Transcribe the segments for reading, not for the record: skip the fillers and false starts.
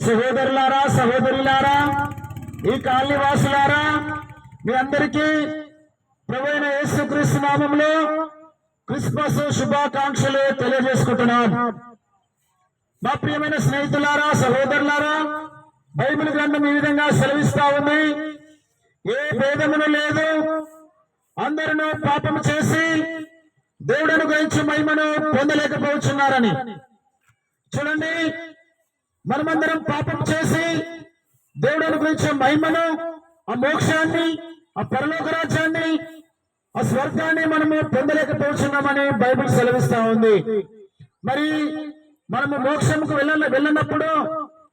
సహోదరులారా, సహోదరులారా, ఈ కాలనీ వాసులారా, మీ అందరికీ ప్రభువైన యేసుక్రీస్తు నామములో క్రిస్మస్ శుభాకాంక్షలు తెలియజేసుకుంటున్నాం. మా ప్రియమైన స్నేహితులారా, సహోదరులారా, బైబిల్ గ్రంథం ఈ విధంగా సెలవిస్తా ఉంది, ఏ భేదమును లేదు, అందరూ పాపం చేసి దేవుడిని గురించి మహిమను పొందలేకపోతున్నారని. చూడండి, మనమందరం పాపం చేసి దేవుడిని గురించి మహిమను, ఆ మోక్షాన్ని, ఆ పరలోక రాజ్యాన్ని, ఆ స్వర్గాన్ని మనము పొందలేకపోతున్నామని బైబిల్ సెలవిస్తా ఉంది. మరి మనము మోక్షంకు వెళ్ళినప్పుడు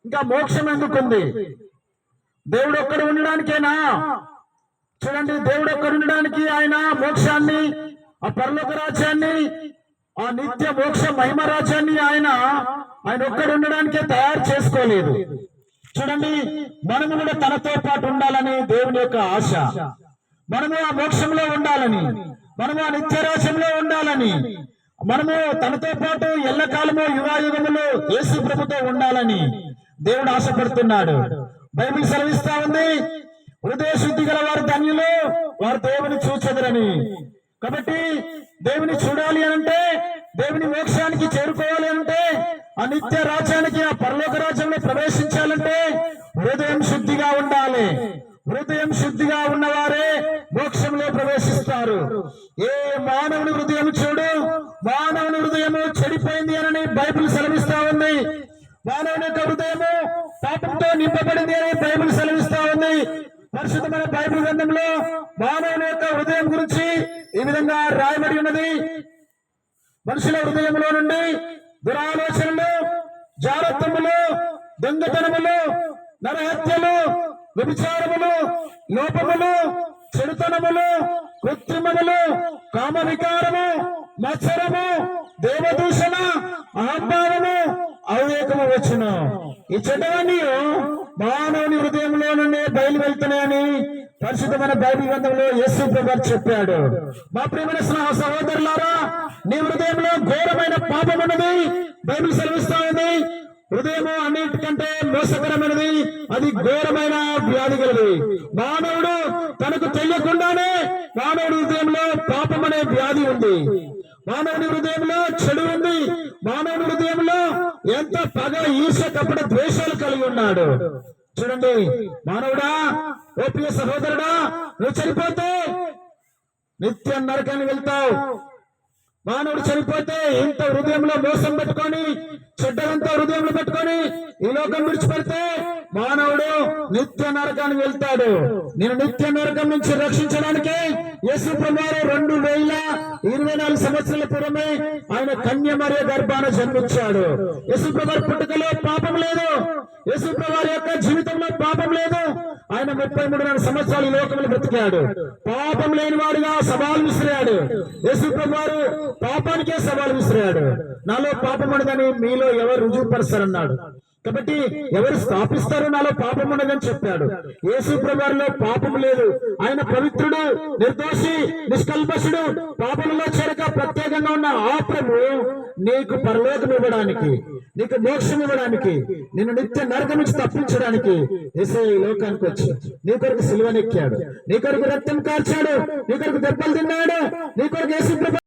ఇంకా మోక్షం ఎందుకుంది? దేవుడు ఒక్కడు ఉండడానికేనా? చూడండి, దేవుడు ఒక్కడు ఉండడానికి ఆయన మోక్షాన్ని, ఆ పరలోక రాజ్యాన్ని, ఆ నిత్య మోక్ష మహిమ రాజ్యాన్ని ఆయన ఒక్కడు ఉండడానికే తయారు చేసుకోలేదు. చూడండి, మనము కూడా తనతో పాటు ఉండాలని దేవుని యొక్క ఆశ. మనము ఆ మోక్షంలో ఉండాలని, మనము ఆ నిత్య రాజ్యంలో ఉండాలని, మనము తనతో పాటు ఎల్లకాలము యుగాయుగములు యేసు ప్రభుతో ఉండాలని దేవుడు ఆశపడుతున్నాడు. బైబిల్ సెలవిస్తా ఉంది, హృదయ శుద్ధి గల వారు ధన్యులు, వారు దేవుని చూచెదరని. కాబట్టి దేవుని చూడాలి అంటే, దేవుని మోక్షానికి చేరుకోవాలి అంటే, ఆ నిత్య రాజ్యానికి, ఆ పరలోక రాజ్యంలో ప్రవేశించాలంటే హృదయం శుద్ధిగా ఉండాలి. హృదయం శుద్ధిగా ఉన్నవారే మోక్షంలో ప్రవేశిస్తారు. ఏ మానవుని హృదయం చూడు, మానవుని హృదయము చెడిపోయింది అని బైబిల్ సెలవిస్తా ఉంది. మానవుని యొక్క హృదయము పాపంతో నింపబడింది అని బైబిల్ సెలవిస్తా ఉంది. పరిశుద్ధమైన బైబిల్ గ్రంథంలో మానవుని యొక్క హృదయం గురించి ఈ విధంగా రాయబడి ఉన్నది. మనుషుల హృదయంలో నుండి దురాలోచనలు, జారత్వములు, దొంగతనములు, నరహత్యలు, వ్యభిచారములు, లోపములు, చెడుతనములు, కృత్రిమములు, కామ వికారము, మత్సరము, దేవదూషణ, అహంభావము, అవివేకము వచ్చును. ఈ చెడ్డవన్నీ మానవుని హృదయంలో నుండి బయలు వెళ్తున్నాయని పరిశుద్ధమైన బైబిల్ గ్రంథంలో యేసు ప్రభువు చెప్పాడు. మా ప్రియమైన సహోదరులారా, నీ హృదయంలో ఘోరమైన పాపం ఉన్నది. బైబిల్ సెలవిస్తా ఉంది, హృదయము అన్నిటికంటే మోసకరమైనది, అది ఘోరమైన వ్యాధి గలది. మానవుడు తనకు తెలియకుండానే మానవుడి హృదయంలో పాపం అనే వ్యాధి ఉంది. మానవుని హృదయంలో చెడు ఉంది. మానవుని హృదయంలో ఎంత పగ, ఈర్ష, కపట, ద్వేషాలు కలిగి ఉన్నాడు. చూడండి, మానవుడా, ఓ ప్రియ సహోదరుడా, నువ్వు చనిపోతే నిత్య నరకాన్ని వెళ్తావు. మానవుడు చనిపోతే ఇంత హృదయంలో మోసం పెట్టుకొని, చెడ్డలంతా హృదయంలో పెట్టుకొని ఈ లోకం విడిచిపెడితే మానవుడు నిత్య నరకాన్ని వెళ్తాడు. నేను నిత్య నరకం నుంచి రక్షించడానికి యేసు ప్రభువు 2024 సంవత్సరాల పూర్వమే ఆయన కన్య మరియ గర్భాన జన్మించాడు. యేసు ప్రభువు పుట్టుకలో పాపం లేదు. యేసు ప్రభువు యొక్క జీవితంలో పాపం లేదు. ఆయన 33 సంవత్సరాలు ఈ లోకంలో బ్రతికాడు. పాపం లేని వాడుగా సవాల్ విసిరాడు. యేసు ప్రభువు పాపానికే సవాల్ విసిరాడు. నాలో పాపం ఉండదని మీలో ఎవరు రుజువుపరుస్తారన్నాడు. కాబట్టి ఎవరు స్థాపిస్తారు నాలో పాపం ఉండదని చెప్పాడు. యేసు ప్రభువులో పాపం లేదు. ఆయన పవిత్రుడు, నిర్దోషి, నిష్కల్మషుడు. పాపంలో చేరక ప్రత్యేకంగా ఉన్న ఆ ప్రభు నీకు పరలోకం ఇవ్వడానికి, నీకు మోక్షం ఇవ్వడానికి, నిన్ను నిత్య నరకం నుంచి తప్పించడానికి యేసే ఈ లోకానికి వచ్చి నీ కొరకు సిలువనెక్కాడు, నీ కొరకు రక్తం కార్చాడు, నీ కొరకు దెబ్బలు తిన్నాడు, నీ కొరకు యేసు ప్రభు